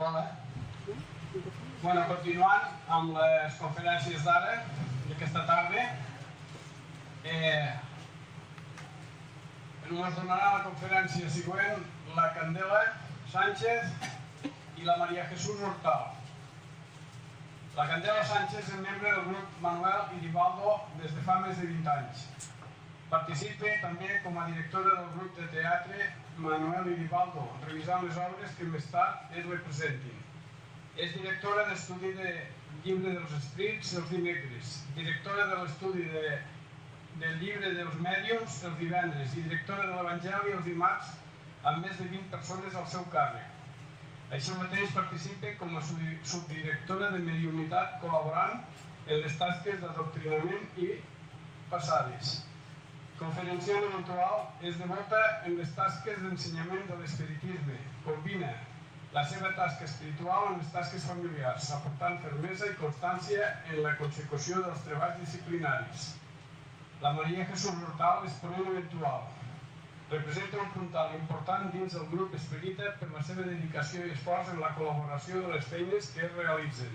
Hola. Bueno, continuant amb les conferències d'ara, d'aquesta tarda, ens donarà la conferència següent la Candela Sánchez i la María Jesús Hortal. La Candela Sánchez és membre del grup Manuel Iribaldo des de fa més de 20 anys. Participa també com a directora del grup de teatre Manuel Iribaldo, revisant les obres que més tard es representin. És directora d'estudi de Llibre dels Esprits els dimecres, directora de l'estudi del Llibre dels Mèdiums els divendres i directora de l'Evangeli els dimarts amb més de 20 persones al seu càrrec. Així mateix participa com a subdirectora de mediunitat col·laborant en les tasques d'adoctrinament i passades. Conferenciant eventual, és devota en les tasques d'ensenyament de l'espiritisme. Combina la seva tasca espiritual amb les tasques familiars, aportant fermesa i constància en la consecució dels treballs disciplinaris. La María Jesús Hortal és ponent eventual. Representa un puntal important dins del grup espírita per la seva dedicació i esforç en la col·laboració de les feines que es realitzen.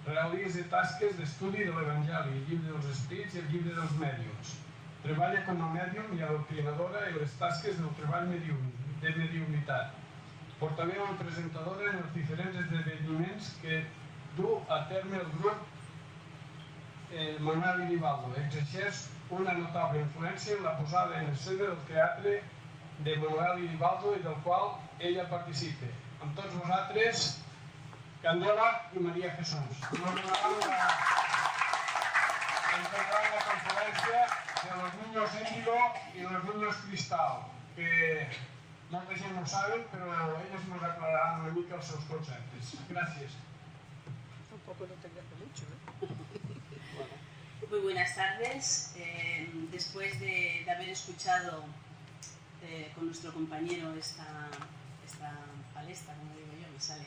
Realitza tasques d'estudi de l'Evangeli, el Llibre dels Esprits i el Llibre dels Mèdiums. Treballa com a mèdium i adoctrinadora en les tasques del treball de mediunitat. Portaveu i presentadora en els diferents esdeveniments que du a terme el grup Manuel Iribaldo. Exerceix una notable influència en la posada en escena del teatre de Manuel Iribaldo i del qual ella participa. Amb tots vosaltres, Candela i María Jesús. Ens donaran la conferència de los niños índigo y los niños cristal, que molta gent no ho saben, però ellos nos aclararan una mica els seus conceptes. Gràcies. Tampoco no tengas mucho, ¿eh? Muy buenas tardes. Después de haber escuchado con nuestro compañero esta palestra, como digo yo, me sale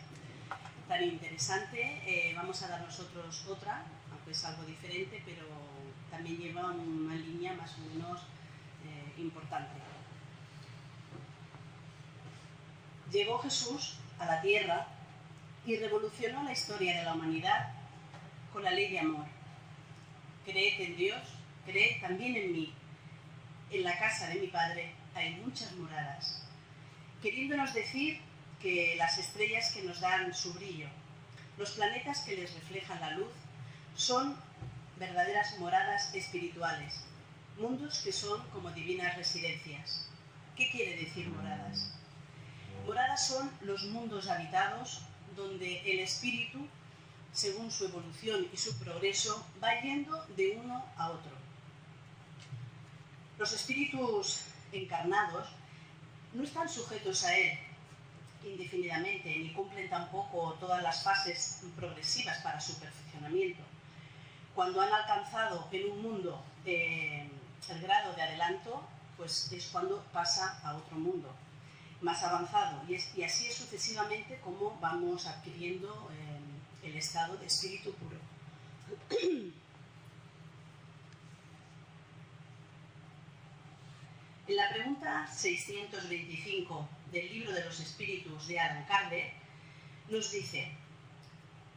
tan interesante, vamos a dar nosotros otra, aunque es algo diferente, pero también lleva una línea más o menos importante. Llegó Jesús a la tierra y revolucionó la historia de la humanidad con la ley de amor. Creed en Dios, creed también en mí. En la casa de mi Padre hay muchas moradas, queriéndonos decir que las estrellas que nos dan su brillo, los planetas que les reflejan la luz, son verdaderas moradas espirituales, mundos que son como divinas residencias. ¿Qué quiere decir moradas? Moradas son los mundos habitados donde el espíritu, según su evolución y su progreso, va yendo de uno a otro. Los espíritus encarnados no están sujetos a él indefinidamente, ni cumplen tampoco todas las fases progresivas para su perfeccionamiento. Cuando han alcanzado en un mundo el grado de adelanto, pues es cuando pasa a otro mundo más avanzado, y así es sucesivamente como vamos adquiriendo el estado de espíritu puro. En la pregunta 625 del Libro de los Espíritus de Allan Kardec nos dice: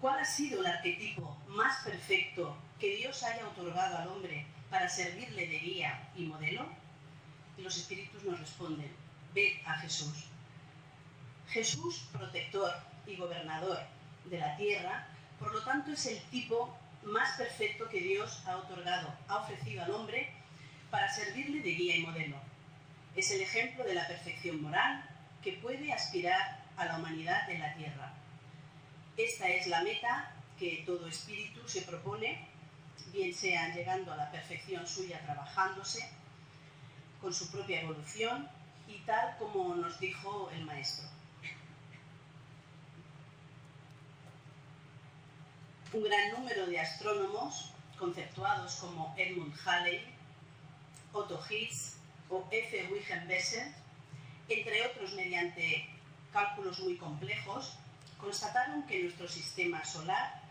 ¿cuál ha sido el arquetipo más perfecto que Dios haya otorgado al hombre para servirle de guía y modelo? Y los espíritus nos responden: ved a Jesús. Jesús, protector y gobernador de la tierra, por lo tanto es el tipo más perfecto que Dios ha otorgado, ha ofrecido al hombre para servirle de guía y modelo. Es el ejemplo de la perfección moral que puede aspirar a la humanidad en la tierra. Esta es la meta que todo espíritu se propone, bien sea llegando a la perfección suya trabajándose, con su propia evolución y tal como nos dijo el Maestro. Un gran número de astrónomos, conceptuados como Edmund Halley, Otto Higgs o F. Wilhelm Bessel, entre otros mediante cálculos muy complejos, constataron que nuestro sistema solar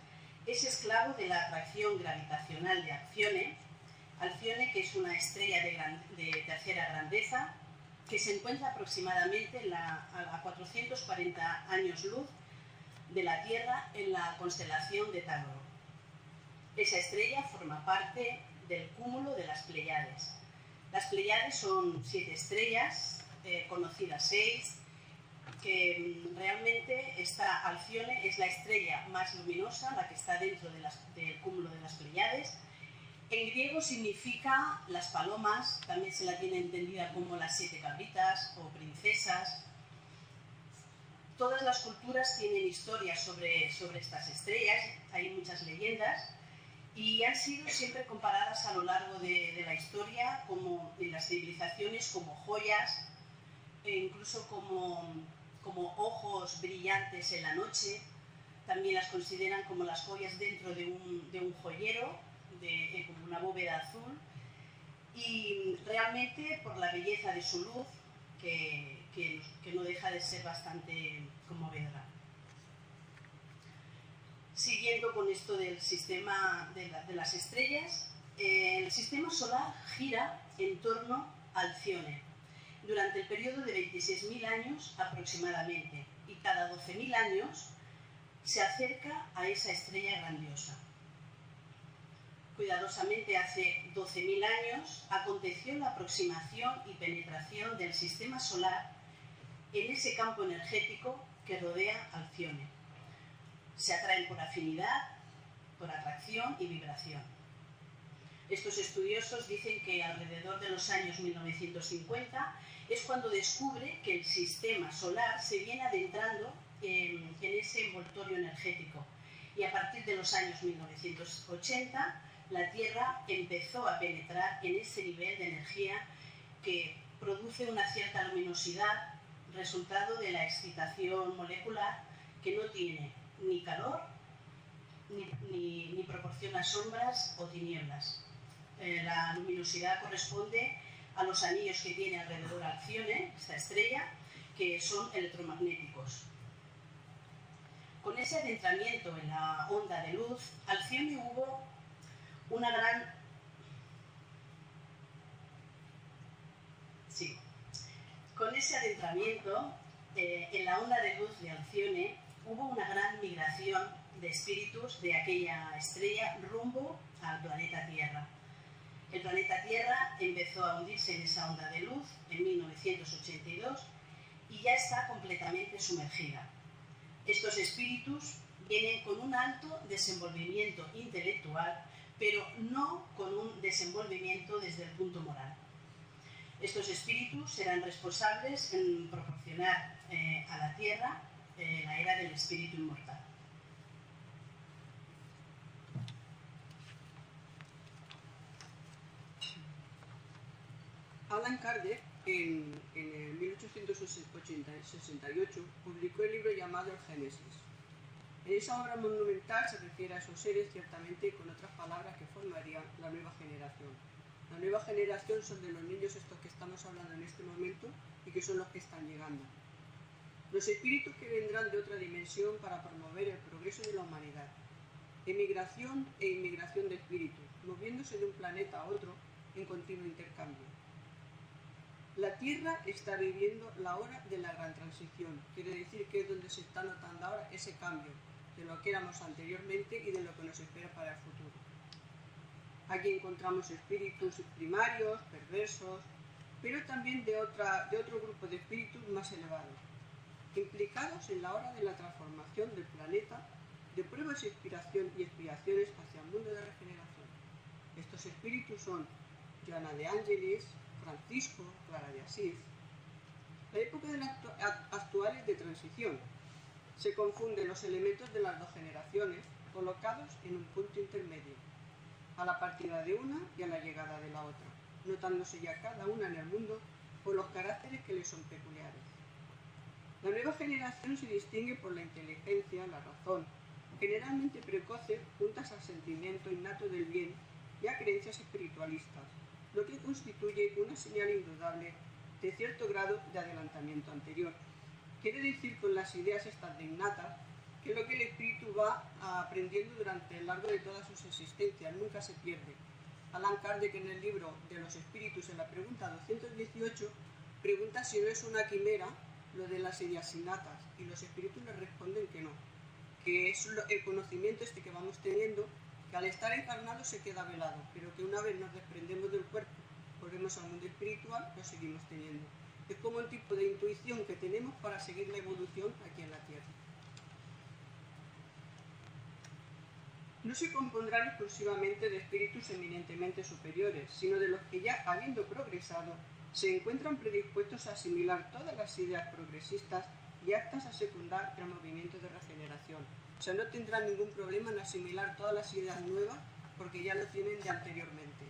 es esclavo de la atracción gravitacional de Alcione, que es una estrella de tercera grandeza, que se encuentra aproximadamente a 440 años luz de la Tierra en la constelación de Tauro. Esa estrella forma parte del cúmulo de las Pléyades. Las Pléyades son 7 estrellas, conocidas 6, que realmente esta Alcione es la estrella más luminosa, la que está dentro del cúmulo de las Pléyades. En griego significa las palomas, también se la tiene entendida como las 7 cabritas o princesas. Todas las culturas tienen historias sobre estas estrellas, hay muchas leyendas, y han sido siempre comparadas a lo largo de la historia como en las civilizaciones como joyas, e incluso como ojos brillantes en la noche. También las consideran como las joyas dentro de un joyero, como una bóveda azul, y realmente por la belleza de su luz, que no deja de ser bastante conmovedora. Siguiendo con esto del sistema de las estrellas, el sistema solar gira en torno a Alcione durante el periodo de 26.000 años aproximadamente, y cada 12.000 años se acerca a esa estrella grandiosa. Cuidadosamente, hace 12.000 años aconteció la aproximación y penetración del sistema solar en ese campo energético que rodea Alcione. Se atraen por afinidad, por atracción y vibración. Estos estudiosos dicen que alrededor de los años 1950 es cuando descubre que el sistema solar se viene adentrando en ese envoltorio energético, y a partir de los años 1980 la Tierra empezó a penetrar en ese nivel de energía que produce una cierta luminosidad, resultado de la excitación molecular, que no tiene ni calor ni proporciona sombras o tinieblas. La luminosidad corresponde a los anillos que tiene alrededor Alcione, esta estrella, que son electromagnéticos. Con ese adentramiento en la onda de luz, Alcione hubo una gran... Sí. Con ese adentramiento en la onda de luz de Alcione hubo una gran migración de espíritus de aquella estrella rumbo al planeta Tierra. El planeta Tierra empezó a hundirse en esa onda de luz en 1982 y ya está completamente sumergida. Estos espíritus vienen con un alto desenvolvimiento intelectual, pero no con un desenvolvimiento desde el punto moral. Estos espíritus serán responsables en proporcionar a la Tierra la era del espíritu inmortal. Allan Kardec, en 1868, publicó el libro llamado El Génesis. En esa obra monumental se refiere a esos seres, ciertamente con otras palabras que formarían la nueva generación. La nueva generación son de los niños estos que estamos hablando en este momento y que son los que están llegando. Los espíritus que vendrán de otra dimensión para promover el progreso de la humanidad. Emigración e inmigración de espíritus, moviéndose de un planeta a otro en continuo intercambio. La Tierra está viviendo la hora de la gran transición, quiere decir que es donde se está notando ahora ese cambio de lo que éramos anteriormente y de lo que nos espera para el futuro. Aquí encontramos espíritus primarios, perversos, pero también de otro grupo de espíritus más elevados, implicados en la hora de la transformación del planeta, de pruebas y expiaciones hacia el mundo de regeneración. Estos espíritus son Joana de Ángelis, Francisco, Clara de Asís. La época de las actuales de transición. Se confunden los elementos de las dos generaciones, colocados en un punto intermedio, a la partida de una y a la llegada de la otra, notándose ya cada una en el mundo por los caracteres que le son peculiares. La nueva generación se distingue por la inteligencia, la razón, generalmente precoces, juntas al sentimiento innato del bien y a creencias espiritualistas, lo que constituye una señal indudable de cierto grado de adelantamiento anterior. Quiere decir con las ideas estas de innatas que lo que el espíritu va aprendiendo durante el largo de todas sus existencias nunca se pierde. Allan Kardec, en el libro de los espíritus, en la pregunta 218, pregunta si no es una quimera lo de las ideas innatas, y los espíritus le responden que no, que es el conocimiento este que vamos teniendo, que al estar encarnado se queda velado, pero que una vez nos desprendemos del cuerpo, volvemos al mundo espiritual, lo seguimos teniendo. Es como un tipo de intuición que tenemos para seguir la evolución aquí en la Tierra. No se compondrán exclusivamente de espíritus eminentemente superiores, sino de los que ya, habiendo progresado, se encuentran predispuestos a asimilar todas las ideas progresistas y aptas a secundar el movimiento de regeneración. O sea, no tendrán ningún problema en asimilar todas las ideas nuevas porque ya lo tienen de anteriormente.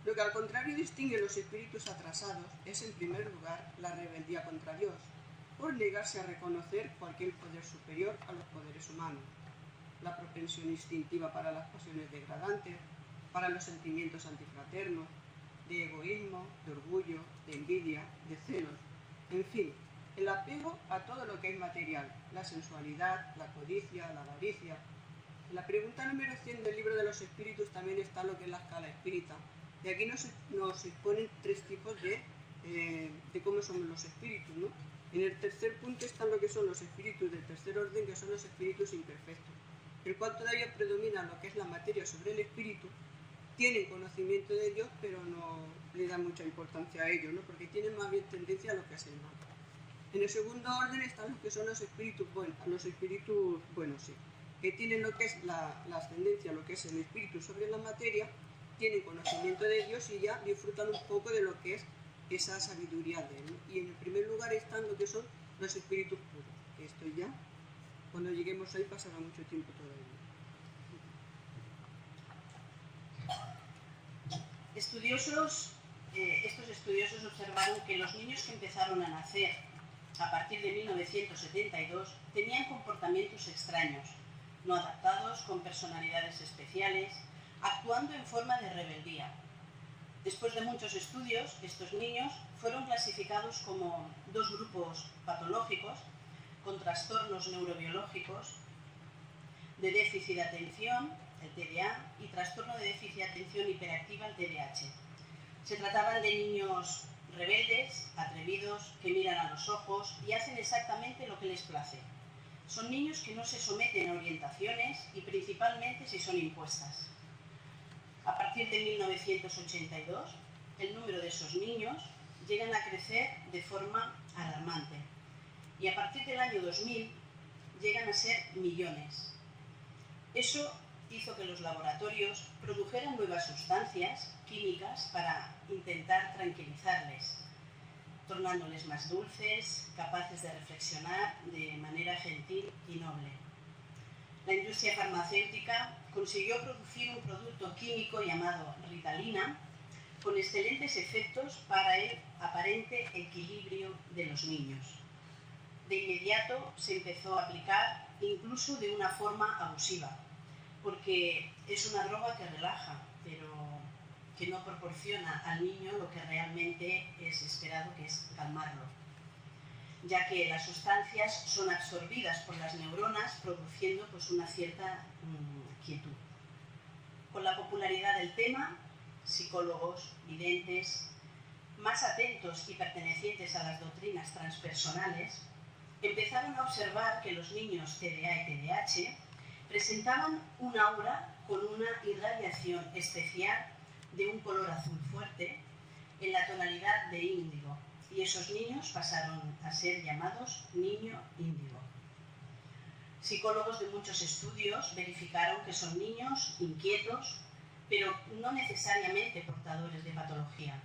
Lo que al contrario distingue los espíritus atrasados es, en primer lugar, la rebeldía contra Dios, por negarse a reconocer cualquier poder superior a los poderes humanos, la propensión instintiva para las pasiones degradantes, para los sentimientos antifraternos, de egoísmo, de orgullo, de envidia, de celos, en fin, el apego a todo lo que es material, la sensualidad, la codicia, la avaricia. En la pregunta número 100 del libro de los espíritus también está lo que es la escala espírita. Y aquí nos exponen 3 tipos de cómo somos los espíritus, ¿no? En el tercer punto están lo que son los espíritus del tercer orden, que son los espíritus imperfectos, el cual todavía predomina lo que es la materia sobre el espíritu. Tienen conocimiento de Dios, pero no le dan mucha importancia a ello, ¿no? Porque tienen más bien tendencia a lo que es el mal. En el segundo orden están los que son los espíritus buenos, sí, que tienen lo que es la ascendencia, lo que es el espíritu sobre la materia, tienen conocimiento de Dios y ya disfrutan un poco de lo que es esa sabiduría de Él, ¿no? Y en el primer lugar están lo que son los espíritus puros, que esto ya, cuando lleguemos ahí pasará mucho tiempo todavía. Estos estudiosos observaron que los niños que empezaron a nacer a partir de 1972 tenían comportamientos extraños, no adaptados, con personalidades especiales, actuando en forma de rebeldía. Después de muchos estudios, estos niños fueron clasificados como 2 grupos patológicos, con trastornos neurobiológicos, de déficit de atención, el TDA, y trastorno de déficit de atención hiperactiva, el TDAH. Se trataban de niños rebeldes, atrevidos, que miran a los ojos y hacen exactamente lo que les place. Son niños que no se someten a orientaciones y principalmente si son impuestas. A partir de 1982, el número de esos niños llegan a crecer de forma alarmante y a partir del año 2000 llegan a ser millones. Eso hizo que los laboratorios produjeran nuevas sustancias químicas para intentar tranquilizarles, tornándoles más dulces, capaces de reflexionar de manera gentil y noble. La industria farmacéutica consiguió producir un producto químico llamado Ritalina, con excelentes efectos para el aparente equilibrio de los niños. De inmediato se empezó a aplicar incluso de una forma abusiva, porque es una droga que relaja, pero que no proporciona al niño lo que realmente es esperado, que es calmarlo, ya que las sustancias son absorbidas por las neuronas, produciendo pues, una cierta quietud. Con la popularidad del tema, psicólogos, videntes, más atentos y pertenecientes a las doctrinas transpersonales, empezaron a observar que los niños TDA y TDAH presentaban un aura con una irradiación especial de un color azul fuerte en la tonalidad de índigo, y esos niños pasaron a ser llamados niño índigo. Psicólogos de muchos estudios verificaron que son niños inquietos, pero no necesariamente portadores de patología.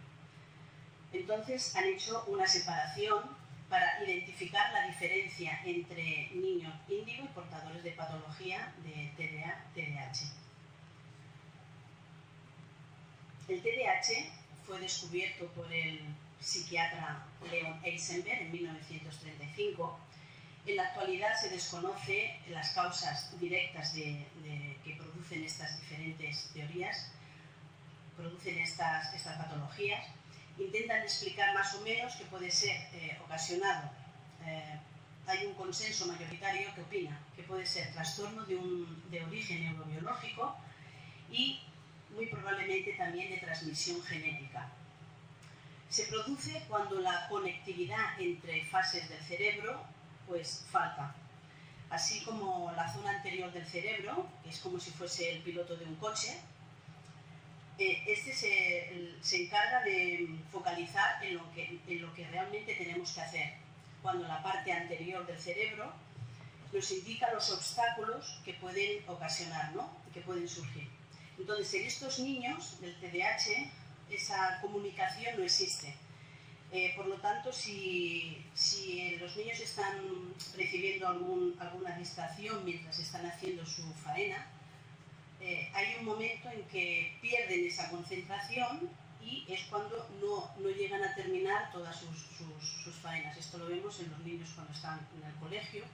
Entonces han hecho una separación para identificar la diferencia entre niños índigo y portadores de patología de TDA, TDAH. El TDAH fue descubierto por el psiquiatra Leon Eisenberg en 1935. En la actualidad se desconocen las causas directas que producen estas diferentes teorías, producen estas patologías. Intentan explicar más o menos que puede ser ocasionado. Hay un consenso mayoritario que opina que puede ser trastorno de origen neurobiológico y muy probablemente también de transmisión genética. Se produce cuando la conectividad entre fases del cerebro pues falta. así como la zona anterior del cerebro, que es como si fuese el piloto de un coche. Este se encarga de focalizar en lo que realmente tenemos que hacer, cuando la parte anterior del cerebro nos indica los obstáculos que pueden ocasionar, ¿no? Que pueden surgir. Entonces, en estos niños del TDAH, esa comunicación no existe. Por lo tanto, si los niños están recibiendo alguna distracción mientras están haciendo su faena, hay un momento en que pierden esa concentración y es cuando no llegan a terminar todas sus faenas. Esto lo vemos en los niños cuando están en el colegio,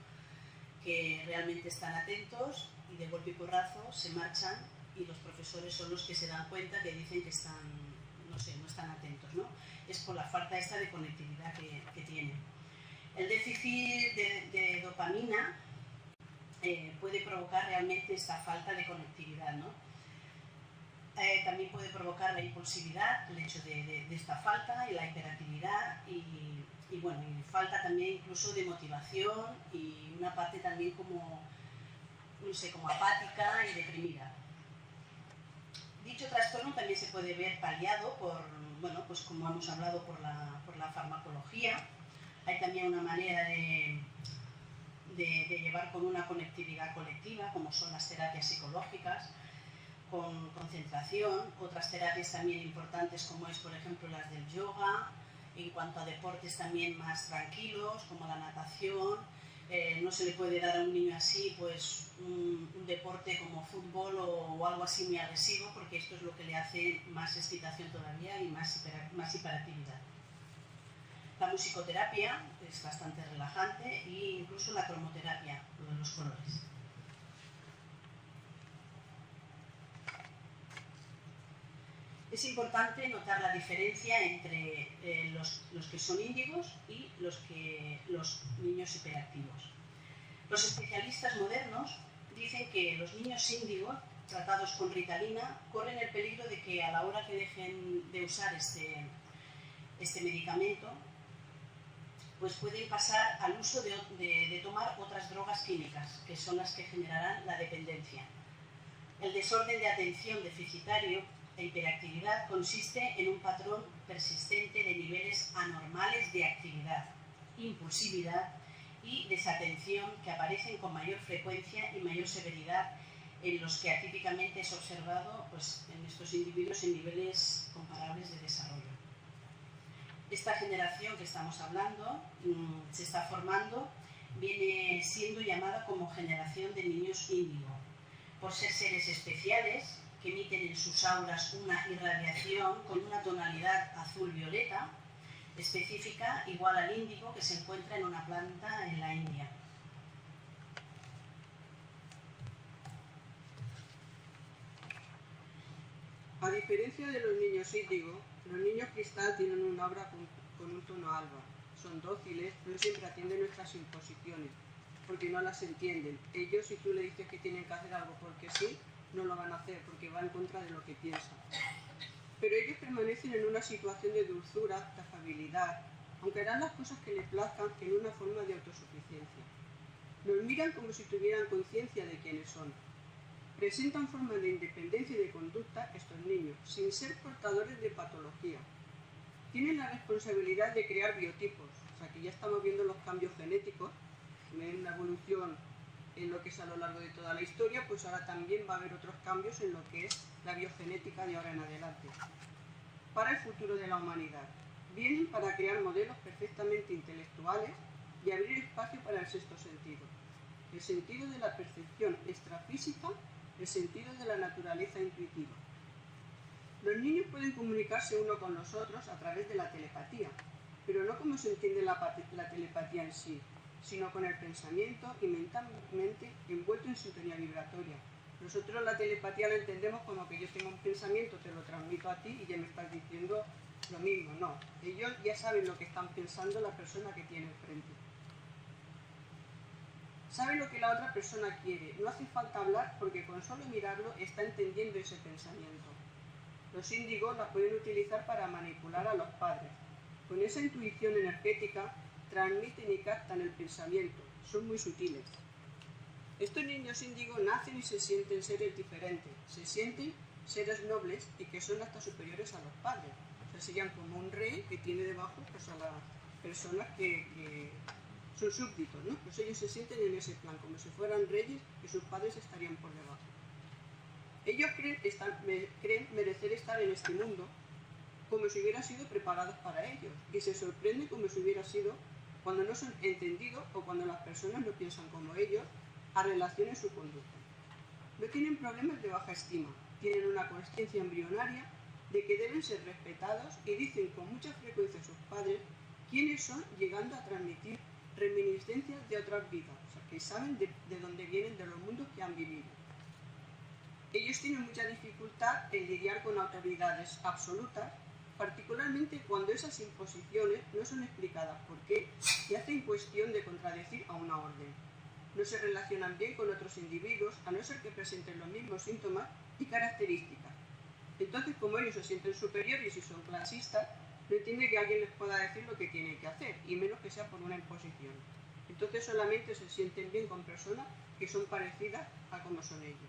que realmente están atentos y de golpe y porrazo se marchan y los profesores son los que se dan cuenta, que dicen que están, no están atentos, ¿no? Es por la falta esta de conectividad que tienen. El déficit de dopamina puede provocar realmente esta falta de conectividad, ¿no? También puede provocar la impulsividad, el hecho de esta falta, y la hiperactividad y bueno, y falta también incluso de motivación y una parte también como, no sé, como apática y deprimida. Dicho trastorno también se puede ver paliado por, bueno, pues como hemos hablado, por la farmacología. Hay también una manera de llevar con una conectividad colectiva, como son las terapias psicológicas, con concentración, otras terapias también importantes como es, por ejemplo, las del yoga, en cuanto a deportes también más tranquilos, como la natación. No se le puede dar a un niño así pues un deporte como fútbol o algo así muy agresivo, porque esto es lo que le hace más excitación todavía y más hiperactividad. La musicoterapia es bastante relajante e incluso la cromoterapia, lo de los colores. Es importante notar la diferencia entre los que son índigos y los niños hiperactivos. Los especialistas modernos dicen que los niños índigos tratados con Ritalina corren el peligro de que a la hora que dejen de usar este medicamento, pues pueden pasar al uso de tomar otras drogas químicas, que son las que generarán la dependencia. El desorden de atención deficitario e hiperactividad consiste en un patrón persistente de niveles anormales de actividad, impulsividad y desatención que aparecen con mayor frecuencia y mayor severidad en los que atípicamente es observado pues, en estos individuos en niveles comparables de desarrollo. Esta generación que estamos hablando se está formando, viene siendo llamada como generación de niños índigo, por ser seres especiales que emiten en sus auras una irradiación con una tonalidad azul-violeta específica igual al índigo que se encuentra en una planta en la India. A diferencia de los niños índigo, los niños cristal tienen una aura con un tono alba. Son dóciles, no siempre atienden nuestras imposiciones, porque no las entienden. Ellos, si tú le dices que tienen que hacer algo porque sí, no lo van a hacer, porque va en contra de lo que piensan. Pero ellos permanecen en una situación de dulzura, de afabilidad, aunque harán las cosas que les plazcan en una forma de autosuficiencia. Nos miran como si tuvieran conciencia de quiénes son. Presentan formas de independencia y de conducta estos niños, sin ser portadores de patología. Tienen la responsabilidad de crear biotipos, o sea que ya estamos viendo los cambios genéticos, en una evolución en lo que es a lo largo de toda la historia, pues ahora también va a haber otros cambios en lo que es la biogenética de ahora en adelante. Para el futuro de la humanidad, vienen para crear modelos perfectamente intelectuales y abrir espacio para el sexto sentido, el sentido de la percepción extrafísica, el sentido de la naturaleza intuitiva. Los niños pueden comunicarse uno con los otros a través de la telepatía, pero no como se entiende la telepatía en sí, sino con el pensamiento y mentalmente envuelto en sintonía vibratoria. Nosotros la telepatía la entendemos como que yo tengo un pensamiento, te lo transmito a ti y ya me estás diciendo lo mismo. No, ellos ya saben lo que están pensando la persona que tiene enfrente. Sabe lo que la otra persona quiere, no hace falta hablar porque con solo mirarlo está entendiendo ese pensamiento. Los índigos la pueden utilizar para manipular a los padres. Con esa intuición energética transmiten y captan el pensamiento, son muy sutiles. Estos niños índigo nacen y se sienten seres diferentes, se sienten seres nobles y que son hasta superiores a los padres. O sea, serían como un rey que tiene debajo pues, a las personas que son súbditos, ¿no? Pues ellos se sienten en ese plan, como si fueran reyes y sus padres estarían por debajo. Ellos creen merecer estar en este mundo como si hubieran sido preparados para ellos y se sorprenden como si hubiera sido cuando no son entendidos o cuando las personas no piensan como ellos a relaciones su conducta. No tienen problemas de baja estima, tienen una consciencia embrionaria de que deben ser respetados y dicen con mucha frecuencia a sus padres quiénes son, llegando a transmitir reminiscencias de otras vidas, o sea, que saben de dónde vienen, de los mundos que han vivido. Ellos tienen mucha dificultad en lidiar con autoridades absolutas, particularmente cuando esas imposiciones no son explicadas por qué y hacen cuestión de contradecir a una orden. No se relacionan bien con otros individuos, a no ser que presenten los mismos síntomas y características. Entonces, como ellos se sienten superiores y son clasistas, no entienden que alguien les pueda decir lo que tienen que hacer, y menos que sea por una imposición. Entonces solamente se sienten bien con personas que son parecidas a como son ellos.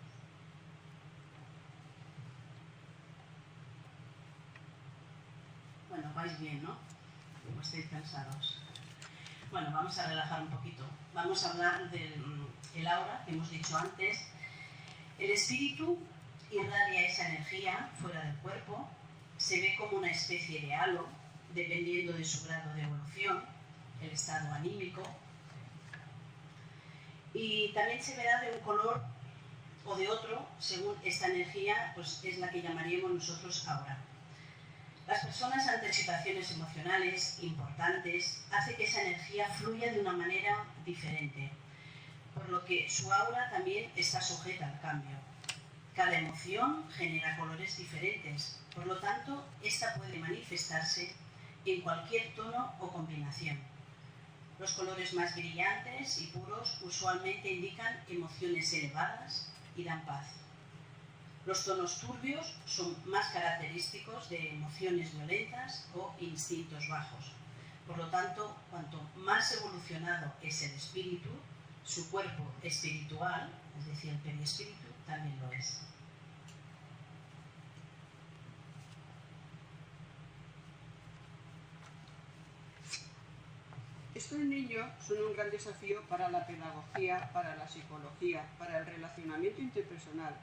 Bueno, vais bien, ¿no? Como estáis cansados. Bueno, vamos a relajar un poquito. Vamos a hablar del aura que hemos dicho antes. El espíritu irradia esa energía fuera del cuerpo, se ve como una especie de halo, dependiendo de su grado de evolución, el estado anímico, y también se verá de un color o de otro, según esta energía, pues es la que llamaríamos nosotros aura. Las personas ante situaciones emocionales importantes hace que esa energía fluya de una manera diferente, por lo que su aura también está sujeta al cambio. Cada emoción genera colores diferentes, por lo tanto, esta puede manifestarse en cualquier tono o combinación. Los colores más brillantes y puros usualmente indican emociones elevadas y dan paz. Los tonos turbios son más característicos de emociones violentas o instintos bajos. Por lo tanto, cuanto más evolucionado es el espíritu, su cuerpo espiritual, es decir, el perispíritu, también lo es. Estos niños son un gran desafío para la pedagogía, para la psicología, para el relacionamiento interpersonal,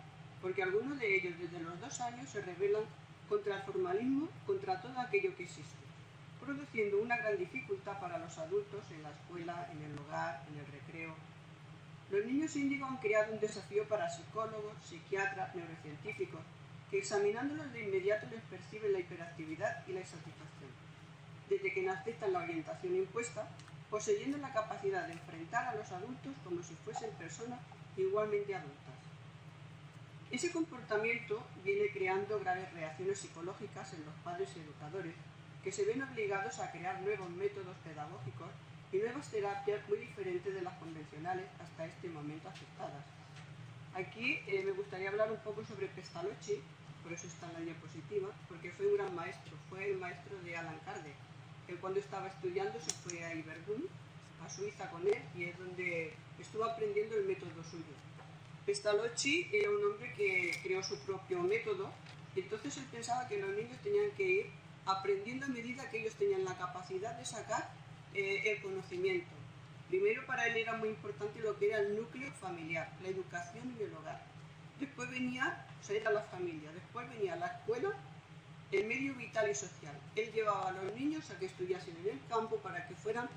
porque algunos de ellos desde los 2 años se rebelan contra el formalismo, contra todo aquello que existe, produciendo una gran dificultad para los adultos en la escuela, en el hogar, en el recreo. Los niños índigo han creado un desafío para psicólogos, psiquiatras, neurocientíficos, que examinándolos de inmediato les perciben la hiperactividad y la insatisfacción. Desde que no aceptan la orientación impuesta, poseyendo la capacidad de enfrentar a los adultos como si fuesen personas igualmente adultas. Ese comportamiento viene creando graves reacciones psicológicas en los padres y educadores, que se ven obligados a crear nuevos métodos pedagógicos y nuevas terapias muy diferentes de las convencionales hasta este momento aceptadas. Aquí me gustaría hablar un poco sobre Pestalozzi, por eso está en la diapositiva, porque fue un gran maestro, fue el maestro de Alan Kardec. Él cuando estaba estudiando se fue a Iberdun, a Suiza con él, y es donde estuvo aprendiendo el método suyo. Pestalozzi era un hombre que creó su propio método, y entonces él pensaba que los niños tenían que ir aprendiendo a medida que ellos tenían la capacidad de sacar el conocimiento. Primero para él era muy importante lo que era el núcleo familiar, la educación y el hogar. Después venía, o sea, era la familia, después venía la escuela, el medio vital y social. Él llevaba a los niños a que estudiasen en el campo para que fueran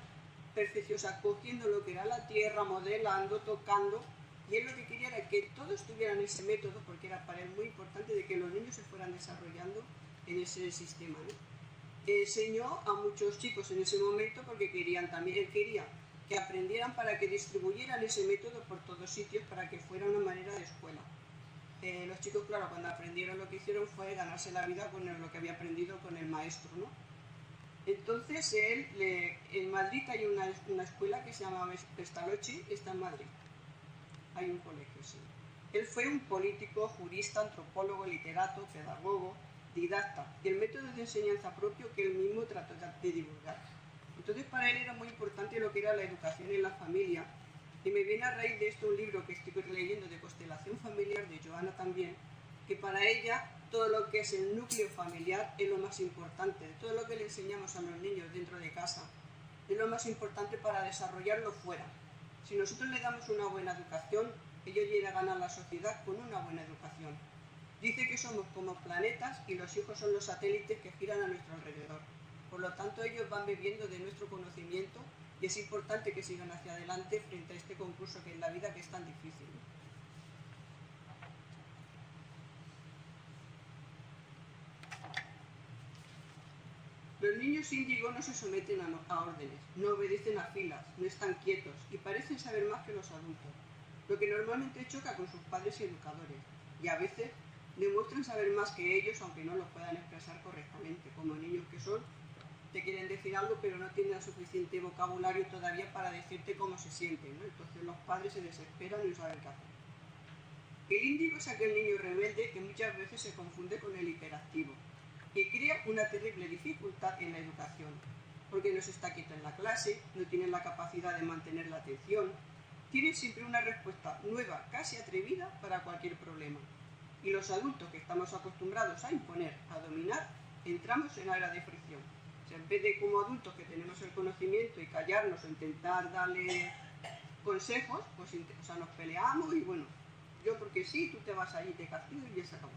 perfectos, cogiendo lo que era la tierra, modelando, tocando, y él lo que quería era que todos tuvieran ese método, porque era para él muy importante de que los niños se fueran desarrollando en ese sistema, ¿no? Enseñó a muchos chicos en ese momento porque querían también, él quería que aprendieran para que distribuyeran ese método por todos sitios para que fuera una manera de escuela. Los chicos, claro, cuando aprendieron lo que hicieron fue ganarse la vida con lo que había aprendido con el maestro, ¿no? Entonces en Madrid hay una escuela que se llama Pestalozzi, está en Madrid. Hay un colegio, sí. Él fue un político, jurista, antropólogo, literato, pedagogo, didacta, y el método de enseñanza propio que él mismo trató de divulgar. Entonces para él era muy importante lo que era la educación en la familia, Y me viene a raíz de esto un libro que estoy leyendo de constelación familiar de Joana también, que para ella todo lo que es el núcleo familiar es lo más importante. Todo lo que le enseñamos a los niños dentro de casa es lo más importante para desarrollarlo fuera. Si nosotros le damos una buena educación, ellos llegan a ganar la sociedad con una buena educación. Dice que somos como planetas y los hijos son los satélites que giran a nuestro alrededor. Por lo tanto, ellos van bebiendo de nuestro conocimiento y es importante que sigan hacia adelante frente a este concurso que es la vida, que es tan difícil. Los niños índigo no se someten a órdenes, no obedecen a filas, no están quietos y parecen saber más que los adultos, lo que normalmente choca con sus padres y educadores, y a veces demuestran saber más que ellos aunque no lo puedan expresar correctamente, como niños que son, te quieren decir algo pero no tienen suficiente vocabulario todavía para decirte cómo se sienten, ¿no? Entonces los padres se desesperan y no saben qué hacer. El índigo es aquel niño rebelde que muchas veces se confunde con el hiperactivo, que crea una terrible dificultad en la educación, porque no se está quieto en la clase, no tiene la capacidad de mantener la atención, tiene siempre una respuesta nueva, casi atrevida, para cualquier problema. Y los adultos que estamos acostumbrados a imponer, a dominar, entramos en la era de fricción. O sea, en vez de como adultos que tenemos el conocimiento y callarnos o intentar darle consejos, pues nos peleamos y bueno, yo porque sí, tú te vas allí, te castigo y ya se acabó.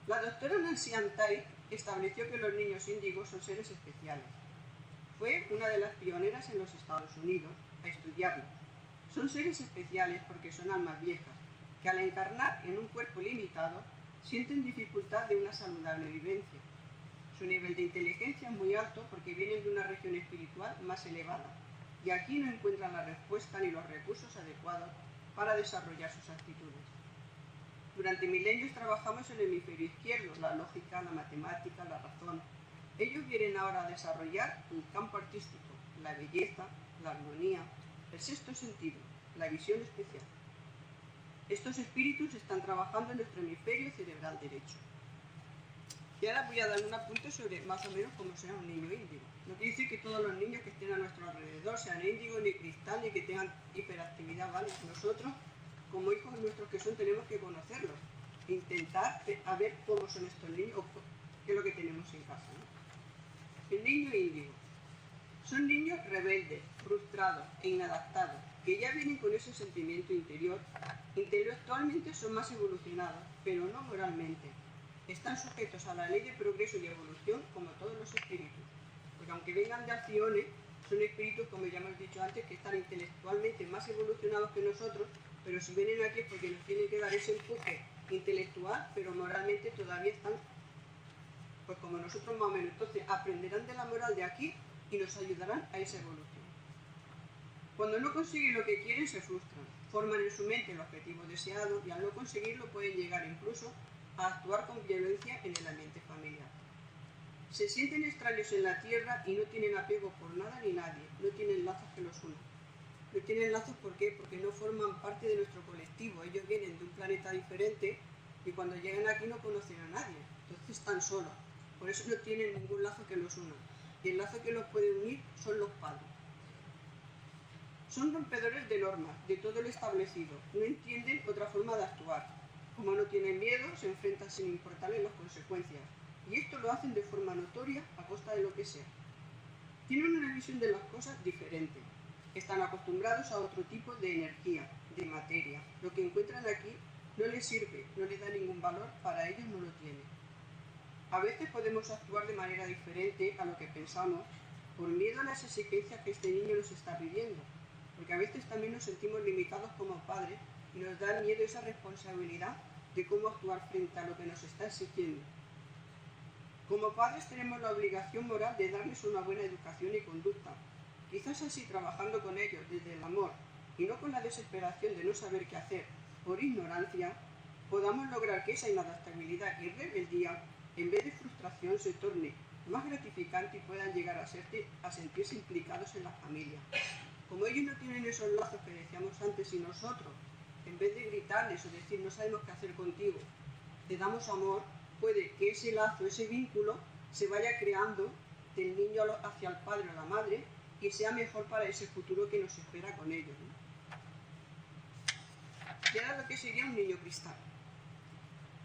La doctora Nancy Antay estableció que los niños índigos son seres especiales. Fue una de las pioneras en los Estados Unidos a estudiarlos. Son seres especiales porque son almas viejas, que al encarnar en un cuerpo limitado, sienten dificultad de una saludable vivencia. Su nivel de inteligencia es muy alto porque vienen de una región espiritual más elevada, y aquí no encuentran la respuesta ni los recursos adecuados para desarrollar sus actitudes. Durante milenios trabajamos en el hemisferio izquierdo, la lógica, la matemática, la razón. Ellos vienen ahora a desarrollar el campo artístico, la belleza, la armonía, el sexto sentido, la visión especial. Estos espíritus están trabajando en nuestro hemisferio cerebral derecho. Y ahora voy a dar un apunte sobre más o menos cómo será un niño índigo. No quiere decir que todos los niños que estén a nuestro alrededor sean índigos, ni cristal, ni que tengan hiperactividad, ¿vale? Nosotros, como hijos nuestros que son, tenemos que conocerlos, intentar a ver cómo son estos niños o qué es lo que tenemos en casa, ¿no? El niño índigo. Son niños rebeldes, frustrados e inadaptados, que ya vienen con ese sentimiento interior. Intelectualmente son más evolucionados, pero no moralmente. Están sujetos a la ley de progreso y evolución como todos los espíritus, porque aunque vengan de acciones, son espíritus, como ya hemos dicho antes, que están intelectualmente más evolucionados que nosotros, pero si vienen aquí es porque nos tienen que dar ese empuje intelectual, pero moralmente todavía están, pues como nosotros más o menos. Entonces aprenderán de la moral de aquí y nos ayudarán a esa evolución. Cuando no consiguen lo que quieren, se frustran, forman en su mente el objetivo deseado y al no conseguirlo pueden llegar incluso a actuar con violencia en el ambiente familiar. Se sienten extraños en la tierra y no tienen apego por nada ni nadie, no tienen lazos que los unan. No tienen lazos, ¿por qué? Porque no forman parte de nuestro colectivo. Ellos vienen de un planeta diferente y cuando llegan aquí no conocen a nadie, entonces están solos. Por eso no tienen ningún lazo que los una. Y el lazo que los puede unir son los padres. Son rompedores de normas, de todo lo establecido. No entienden otra forma de actuar. Como no tienen miedo, se enfrentan sin importarles las consecuencias. Y esto lo hacen de forma notoria a costa de lo que sea. Tienen una visión de las cosas diferente. Están acostumbrados a otro tipo de energía, de materia. Lo que encuentran aquí no les sirve, no les da ningún valor, para ellos no lo tiene. A veces podemos actuar de manera diferente a lo que pensamos por miedo a las exigencias que este niño nos está pidiendo, porque a veces también nos sentimos limitados como padres y nos da miedo esa responsabilidad de cómo actuar frente a lo que nos está exigiendo. Como padres tenemos la obligación moral de darles una buena educación y conducta, quizás así trabajando con ellos desde el amor y no con la desesperación de no saber qué hacer por ignorancia, podamos lograr que esa inadaptabilidad y rebeldía, en vez de frustración, se torne más gratificante y puedan llegar a sentirse implicados en la familia. Como ellos no tienen esos lazos que decíamos antes y nosotros, en vez de gritarles o decir no sabemos qué hacer contigo, te damos amor, puede que ese lazo, ese vínculo, se vaya creando del niño hacia el padre o la madre y sea mejor para ese futuro que nos espera con ellos, ¿no? Y ahora lo que sería un niño cristal.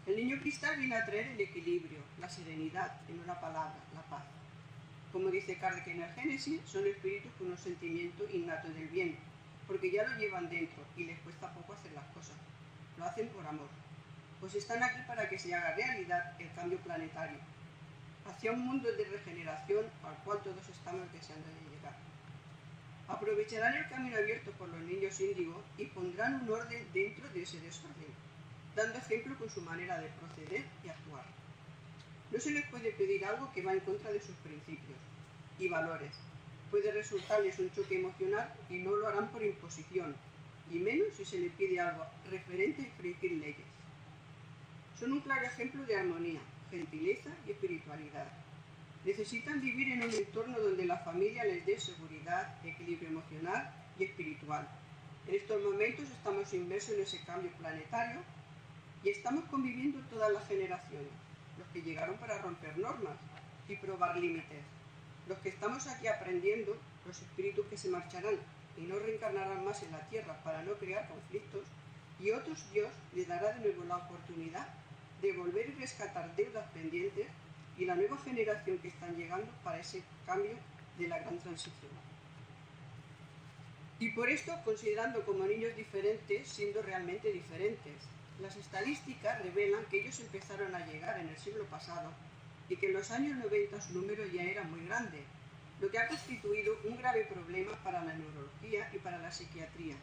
El niño cristal viene a traer el equilibrio, la serenidad, en una palabra, la paz. Como dice Kardec en el Génesis, son espíritus con un sentimiento innato del bien, porque ya lo llevan dentro y les cuesta poco hacer las cosas. Lo hacen por amor. Pues están aquí para que se haga realidad el cambio planetario, hacia un mundo de regeneración al cual todos estamos deseando de llegar. Aprovecharán el camino abierto por los niños índigo y pondrán un orden dentro de ese desorden, dando ejemplo con su manera de proceder y actuar. No se les puede pedir algo que va en contra de sus principios y valores. Puede resultarles un choque emocional y no lo harán por imposición, y menos si se les pide algo referente a infringir leyes. Son un claro ejemplo de armonía, gentileza y espiritualidad. Necesitan vivir en un entorno donde la familia les dé seguridad, equilibrio emocional y espiritual. En estos momentos estamos inmersos en ese cambio planetario y estamos conviviendo todas las generaciones, los que llegaron para romper normas y probar límites, los que estamos aquí aprendiendo, los espíritus que se marcharán y no reencarnarán más en la tierra para no crear conflictos, y otros Dios les dará de nuevo la oportunidad de volver y rescatar deudas pendientes y la nueva generación que están llegando para ese cambio de la gran transición. Y por esto, considerando como niños diferentes, siendo realmente diferentes, las estadísticas revelan que ellos empezaron a llegar en el siglo pasado y que en los años 90 su número ya era muy grande, lo que ha constituido un grave problema para la neurología y para la psiquiatría,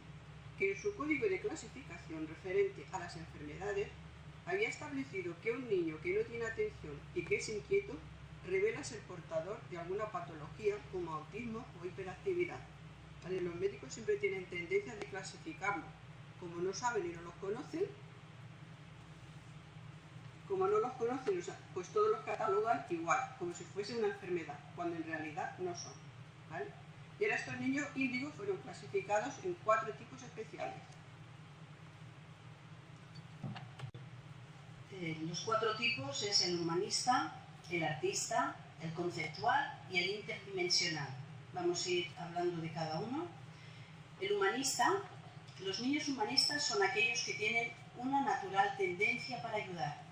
que en su código de clasificación referente a las enfermedades había establecido que un niño que no tiene atención y que es inquieto revela ser portador de alguna patología como autismo o hiperactividad. ¿Vale? Los médicos siempre tienen tendencia de clasificarlo. Como no saben y no los conocen, pues todos los catalogan igual, como si fuese una enfermedad, cuando en realidad no son. ¿Vale? Y ahora estos niños índigos fueron clasificados en 4 tipos especiales. Los 4 tipos es el humanista, el artista, el conceptual y el interdimensional. Vamos a ir hablando de cada uno. El humanista, los niños humanistas son aquellos que tienen una natural tendencia para ayudar.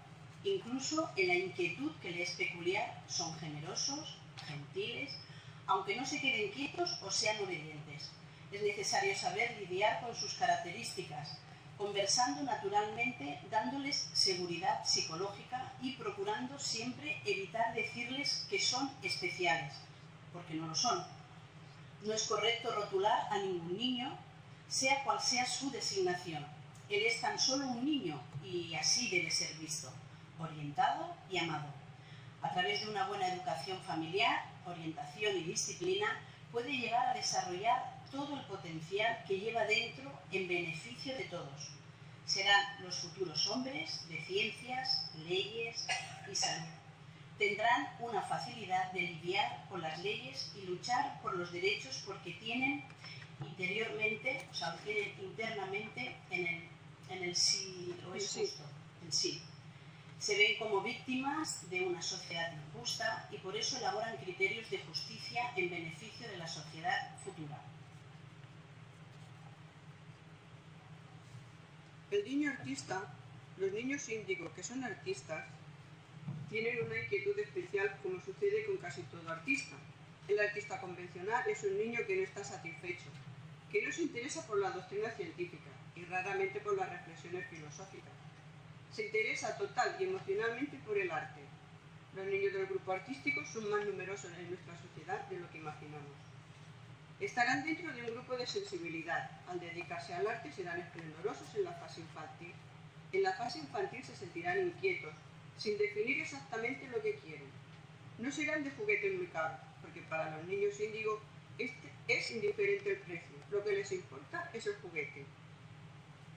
Incluso en la inquietud que les es peculiar, son generosos, gentiles, aunque no se queden quietos o sean obedientes. Es necesario saber lidiar con sus características, conversando naturalmente, dándoles seguridad psicológica y procurando siempre evitar decirles que son especiales, porque no lo son. No es correcto rotular a ningún niño, sea cual sea su designación. Él es tan solo un niño y así debe ser visto, orientado y amado. A través de una buena educación familiar, orientación y disciplina, puede llegar a desarrollar todo el potencial que lleva dentro en beneficio de todos. Serán los futuros hombres de ciencias, leyes y salud. Tendrán una facilidad de lidiar con las leyes y luchar por los derechos porque tienen interiormente, o sea, tienen internamente en el sí, lo es justo, en sí. Se ven como víctimas de una sociedad injusta y por eso elaboran criterios de justicia en beneficio de la sociedad futura. El niño artista, los niños índigos que son artistas, tienen una inquietud especial como sucede con casi todo artista. El artista convencional es un niño que no está satisfecho, que no se interesa por la doctrina científica y raramente por las reflexiones filosóficas. Se interesa total y emocionalmente por el arte. Los niños del grupo artístico son más numerosos en nuestra sociedad de lo que imaginamos. Estarán dentro de un grupo de sensibilidad. Al dedicarse al arte serán esplendorosos en la fase infantil. En la fase infantil se sentirán inquietos, sin definir exactamente lo que quieren. No serán de juguetes muy caros, porque para los niños índigo es indiferente el precio. Lo que les importa es el juguete.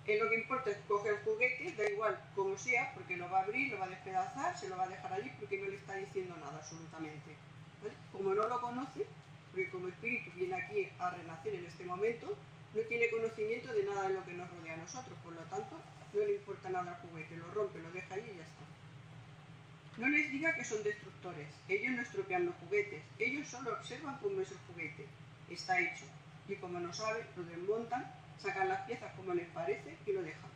Lo que importa es coger el juguete, da igual como sea, porque lo va a abrir, lo va a despedazar, se lo va a dejar allí porque no le está diciendo nada absolutamente. ¿Vale? Como no lo conoce, porque como espíritu viene aquí a renacer en este momento, no tiene conocimiento de nada de lo que nos rodea a nosotros, por lo tanto, no le importa nada el juguete, lo rompe, lo deja ahí y ya está. No les diga que son destructores, ellos no estropean los juguetes, ellos solo observan cómo es el juguete. está hecho. Y como no saben, lo desmontan, sacan las piezas como les parece y lo dejan.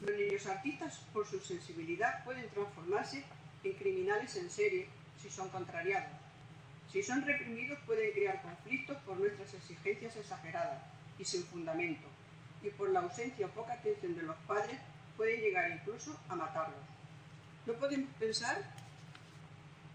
Los niños artistas, por su sensibilidad, pueden transformarse en criminales en serie si son contrariados. Si son reprimidos, pueden crear conflictos por nuestras exigencias exageradas y sin fundamento, y por la ausencia o poca atención de los padres pueden llegar incluso a matarlos. No podemos pensar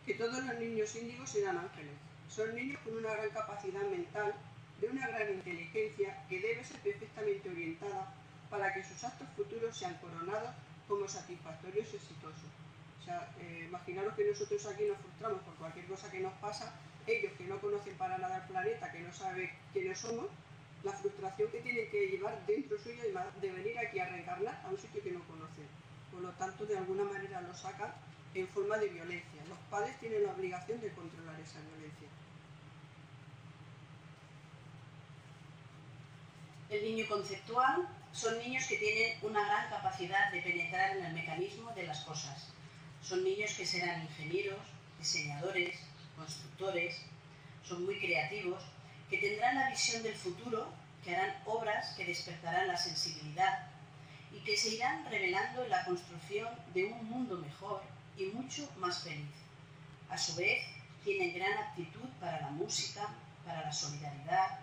que todos los niños índigos serán ángeles. Son niños con una gran capacidad mental, de una gran inteligencia que debe ser perfectamente orientada para que sus actos futuros sean coronados como satisfactorios y exitosos. O sea, imaginaros que nosotros aquí nos frustramos por cualquier cosa que nos pasa, ellos que no conocen para nada el planeta, que no saben quiénes somos, la frustración que tienen que llevar dentro suyo de venir aquí a reencarnar a un sitio que no conocen. Por lo tanto, de alguna manera lo sacan en forma de violencia. Los padres tienen la obligación de controlar esa violencia. El niño conceptual son niños que tienen una gran capacidad de penetrar en el mecanismo de las cosas. Son niños que serán ingenieros, diseñadores, constructores, son muy creativos, que tendrán la visión del futuro, que harán obras que despertarán la sensibilidad y que se irán revelando en la construcción de un mundo mejor y mucho más feliz. A su vez, tienen gran aptitud para la música, para la solidaridad,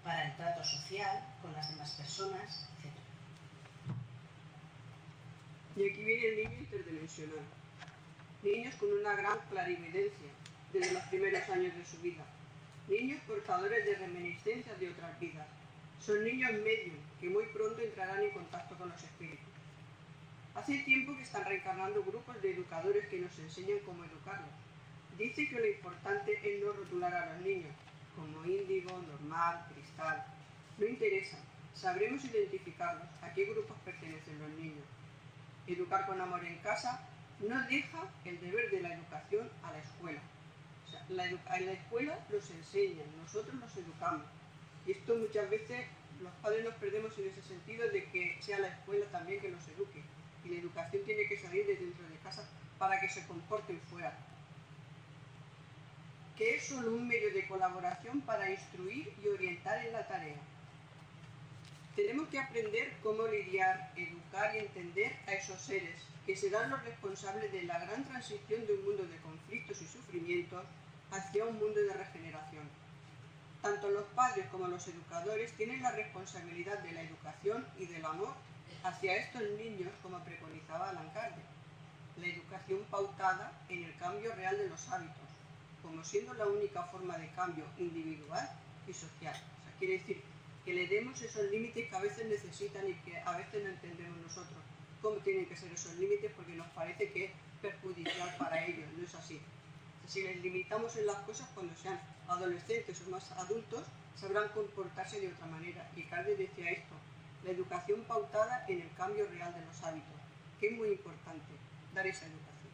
para el trato social con las demás personas, etc. Y aquí viene el niño interdimensional. Niños con una gran clarividencia desde los primeros años de su vida. Niños portadores de reminiscencias de otras vidas. Son niños medium que muy pronto entrarán en contacto con los espíritus. Hace tiempo que están reencarnando grupos de educadores que nos enseñan cómo educarlos. Dice que lo importante es no rotular a los niños como índigo, normal, cristal. No interesa, sabremos identificarlos, a qué grupos pertenecen los niños. Educar con amor en casa no deja el deber de la educación a la escuela. O sea, en la escuela los enseñan, nosotros los educamos. Y esto muchas veces los padres nos perdemos en ese sentido de que sea la escuela también que los eduque. Y la educación tiene que salir de dentro de casa para que se comporten fuera. Que es solo un medio de colaboración para instruir y orientar en la tarea. Tenemos que aprender cómo lidiar, educar y entender a esos seres que serán los responsables de la gran transición de un mundo de conflictos y sufrimientos hacia un mundo de regeneración. Tanto los padres como los educadores tienen la responsabilidad de la educación y del amor hacia estos niños, como preconizaba Alan Kardec. La educación pautada en el cambio real de los hábitos, como siendo la única forma de cambio individual y social. O sea, quiere decir que le demos esos límites que a veces necesitan y que a veces no entendemos nosotros cómo tienen que ser esos límites porque nos parece que es perjudicial para ellos, no es así. Si les limitamos en las cosas, cuando sean adolescentes o más adultos, sabrán comportarse de otra manera. Y Kardec decía esto, la educación pautada en el cambio real de los hábitos, que es muy importante, dar esa educación.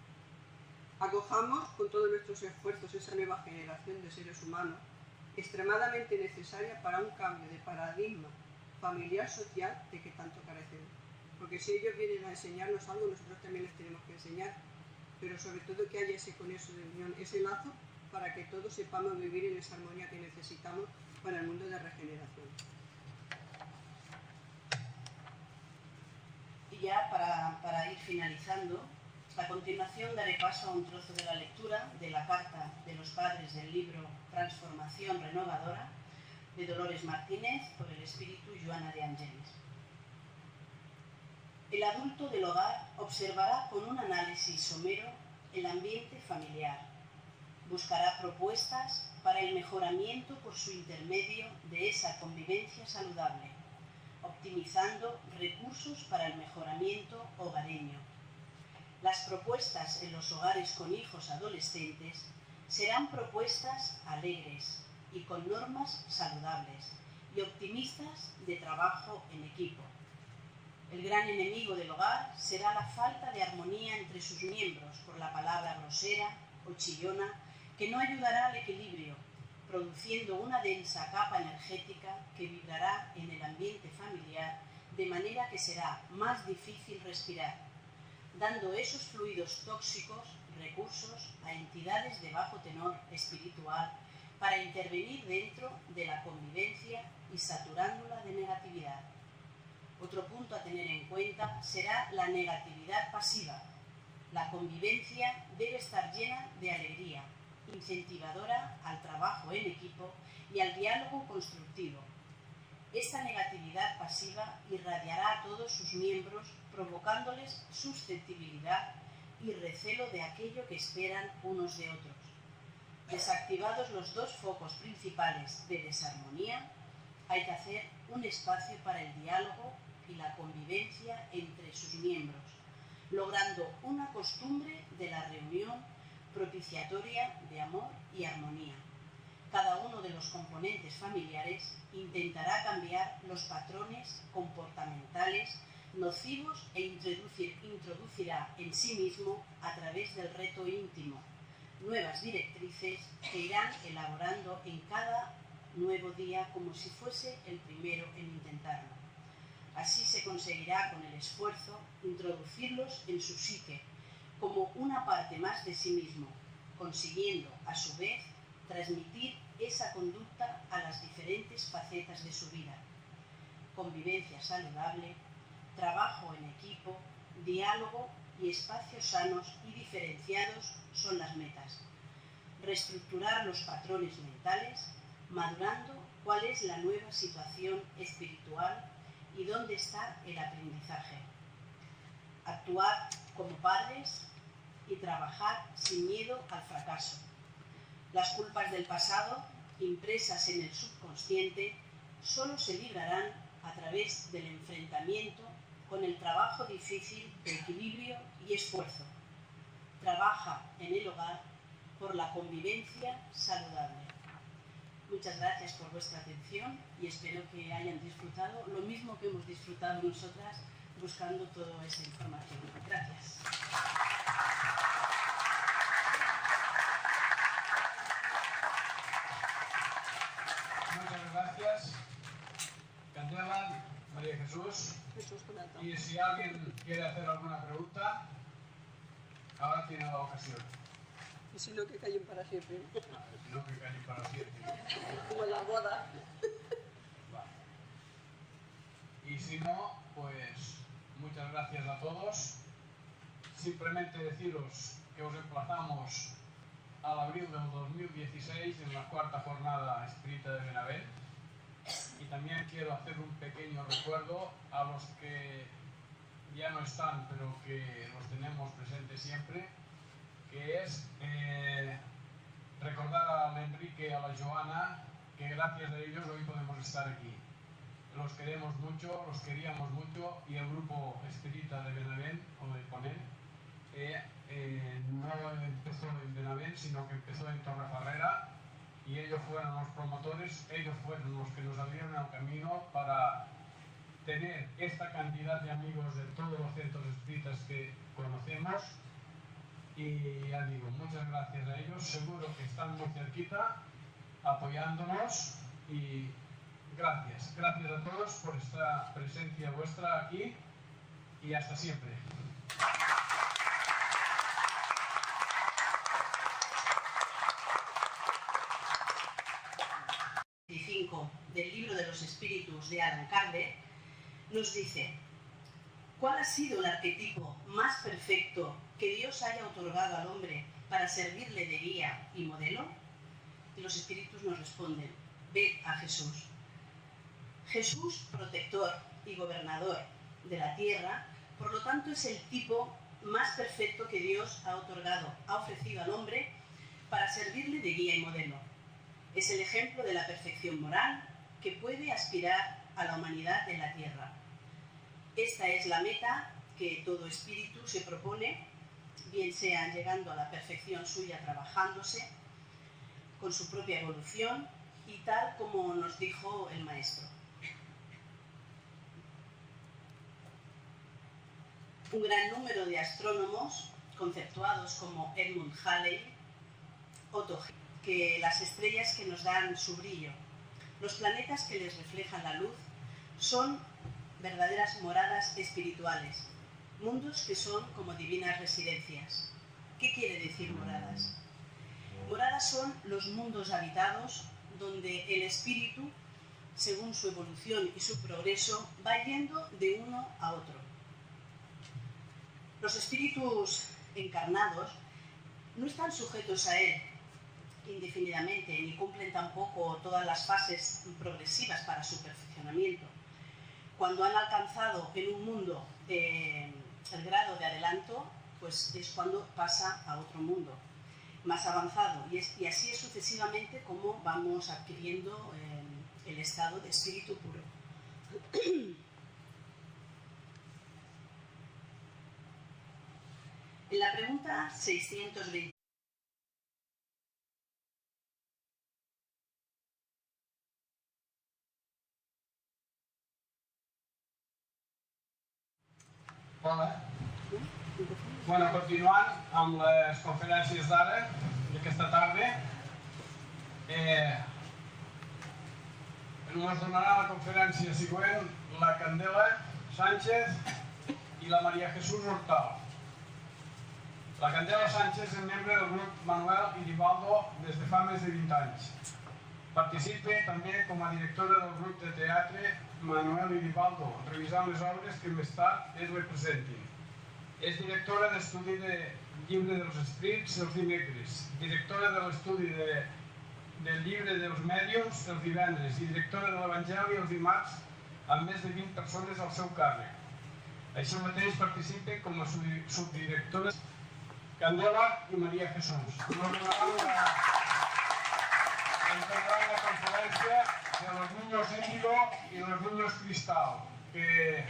Acojamos con todos nuestros esfuerzos esa nueva generación de seres humanos, extremadamente necesaria para un cambio de paradigma familiar social de que tanto carecemos. Porque si ellos vienen a enseñarnos algo, nosotros también les tenemos que enseñar, pero sobre todo que haya ese conexión de unión, ese lazo, para que todos sepamos vivir en esa armonía que necesitamos para el mundo de regeneración. Y ya para ir finalizando, a continuación daré paso a un trozo de la lectura de la carta de los padres del libro Transformación Renovadora de Dolores Martínez por el espíritu Joana de Angelis. El adulto del hogar observará con un análisis somero el ambiente familiar. Buscará propuestas para el mejoramiento por su intermedio de esa convivencia saludable, optimizando recursos para el mejoramiento hogareño. Las propuestas en los hogares con hijos adolescentes serán propuestas alegres y con normas saludables y optimistas de trabajo en equipo. El gran enemigo del hogar será la falta de armonía entre sus miembros por la palabra grosera o chillona que no ayudará al equilibrio, produciendo una densa capa energética que vibrará en el ambiente familiar de manera que será más difícil respirar, dando esos fluidos tóxicos recursos a entidades de bajo tenor espiritual para intervenir dentro de la convivencia y saturándola de negatividad. Otro punto a tener en cuenta será la negatividad pasiva. La convivencia debe estar llena de alegría, incentivadora al trabajo en equipo y al diálogo constructivo. Esta negatividad pasiva irradiará a todos sus miembros, provocándoles susceptibilidad y recelo de aquello que esperan unos de otros. Desactivados los dos focos principales de desarmonía, hay que hacer un espacio para el diálogo y la convivencia entre sus miembros, logrando una costumbre de la reunión propiciatoria de amor y armonía. Cada uno de los componentes familiares intentará cambiar los patrones comportamentales nocivos e introducirá en sí mismo, a través del reto íntimo, nuevas directrices que irán elaborando en cada nuevo día como si fuese el primero en intentarlo. Así se conseguirá con el esfuerzo introducirlos en su psique como una parte más de sí mismo, consiguiendo a su vez transmitir esa conducta a las diferentes facetas de su vida. Convivencia saludable, trabajo en equipo, diálogo y espacios sanos y diferenciados son las metas. Reestructurar los patrones mentales, madurando cuál es la nueva situación espiritual y dónde está el aprendizaje. Actuar como padres y trabajar sin miedo al fracaso. Las culpas del pasado, impresas en el subconsciente, solo se librarán a través del enfrentamiento con el trabajo difícil de equilibrio y esfuerzo. Trabaja en el hogar por la convivencia saludable. Muchas gracias por vuestra atención y espero que hayan disfrutado lo mismo que hemos disfrutado nosotras buscando toda esa información. Gracias. Muchas gracias, Candela, María Jesús. Y si alguien quiere hacer alguna pregunta, ahora tiene la ocasión. Y si no, que callen para siempre. Si no, que callen para siempre. Como en la boda. Vale. Y si no, pues muchas gracias a todos. Simplemente deciros que os emplazamos al abril del 2016 en la cuarta jornada espírita de Benavent. Y también quiero hacer un pequeño recuerdo a los que ya no están, pero que los tenemos presentes siempre, que es recordar al Enrique y a la Joana que gracias a ellos hoy podemos estar aquí. Los queremos mucho, los queríamos mucho, y el grupo espírita de Benavent, o de Ponent, no empezó en Benavent, sino que empezó en Torrefarrera, y ellos fueron los promotores, ellos fueron los que nos abrieron el camino para tener esta cantidad de amigos de todos los centros espíritas que conocemos. Y ya digo, muchas gracias a ellos, seguro que están muy cerquita apoyándonos, y gracias a todos por esta presencia vuestra aquí, y hasta siempre. Del libro de los espíritus de Allan Kardec nos dice: ¿cuál ha sido el arquetipo más perfecto que Dios haya otorgado al hombre para servirle de guía y modelo? Y los espíritus nos responden: ved a Jesús. Jesús, protector y gobernador de la tierra, por lo tanto es el tipo más perfecto que Dios ha ofrecido al hombre para servirle de guía y modelo. Es el ejemplo de la perfección moral que puede aspirar a la humanidad en la tierra. Esta es la meta que todo espíritu se propone, bien sea llegando a la perfección suya trabajándose, con su propia evolución, y tal como nos dijo el Maestro. Un gran número de astrónomos, conceptuados como Edmund Halley, Otto Hahn, que las estrellas que nos dan su brillo, los planetas que les reflejan la luz, son verdaderas moradas espirituales, mundos que son como divinas residencias. ¿Qué quiere decir moradas? Moradas Todas son los mundos habitados donde el espíritu, según su evolución y su progreso, va yendo de uno a otro. Los espíritus encarnados no están sujetos a él indefinidamente, ni cumplen tampoco todas las fases progresivas para su perfeccionamiento. Cuando han alcanzado en un mundo el grado de adelanto, pues es cuando pasa a otro mundo más avanzado, y así es sucesivamente como vamos adquiriendo el estado de espíritu puro. En la pregunta 620. Hola. Bueno, continuant amb les conferències d'ara, d'aquesta tarda, ens donarà la conferència següent la Candela Sánchez i la María Jesús Hortal. La Candela Sánchez és membre del grup Manuel Iribaldo des de fa més de 20 anys. Participa també com a directora del grup de teatre Manuel Iribaldo, revisant les obres que més tard es representin. És directora d'estudi del llibre dels escrits els dimecres, directora de l'estudi del llibre dels mèdiums els divendres i directora de l'Evangeli els dimarts amb més de 20 persones al seu càrrec. Així mateix participa com a subdirectores Candela i María Jesús. Encargarán la conferència de los niños índigo y los niños cristal, que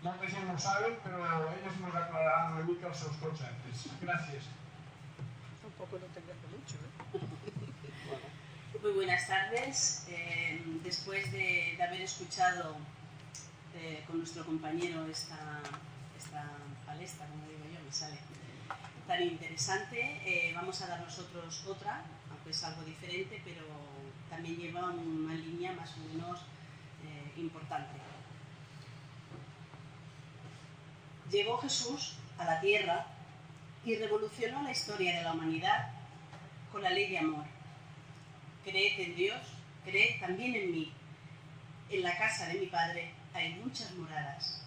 molta gent no ho saben, però ells nos aclararan una mica els seus conceptes. Gràcies. Tampoco no tengas mucho, Muy buenas tardes. Después de haber escuchado con nuestro compañero esta palestra, como digo yo, me sale tan interesante, vamos a dar nosotros otra, aunque es algo diferente, pero también lleva una línea más o menos importante. Llegó Jesús a la tierra y revolucionó la historia de la humanidad con la ley de amor. Creed en Dios, creed también en mí. En la casa de mi Padre hay muchas moradas.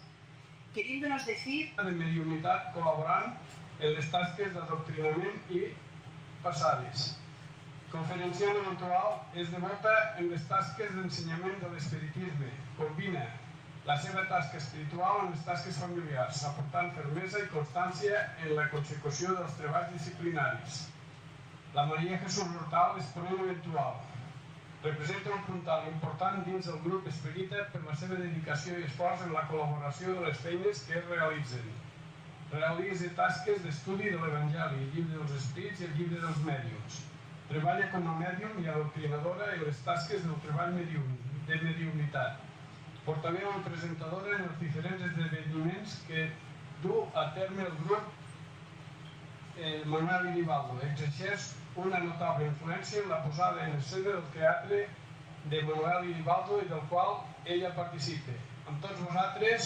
Queriéndonos decir... de mediunitat col·laborant en les tasques d'adoctrinament i passades. Conferenciant eventual és devota en les tasques d'ensenyament de l'espiritisme. Combina la seva tasca espiritual en les tasques familiars, aportant fermesa i constància en la consecució dels treballs disciplinaris. La María Jesús Hortal és ponent eventual. Representa un puntal important dins del grup espírita per la seva dedicació i esforç en la col·laboració de les feines que es realitzen. Realitza tasques d'estudi de l'Evangeli, el llibre dels escrits i el llibre dels mèdiums. Treballa com a mèdium i adoctrinadora en les tasques del treball de mediunitat. Portaveu i presentadora en els diferents esdeveniments que du a terme el grup Manuel Iribaldo. Exerceix una notable influència en la posada en escena del teatre de Manuel Iribaldo i del qual ella participa. Amb tots vosaltres,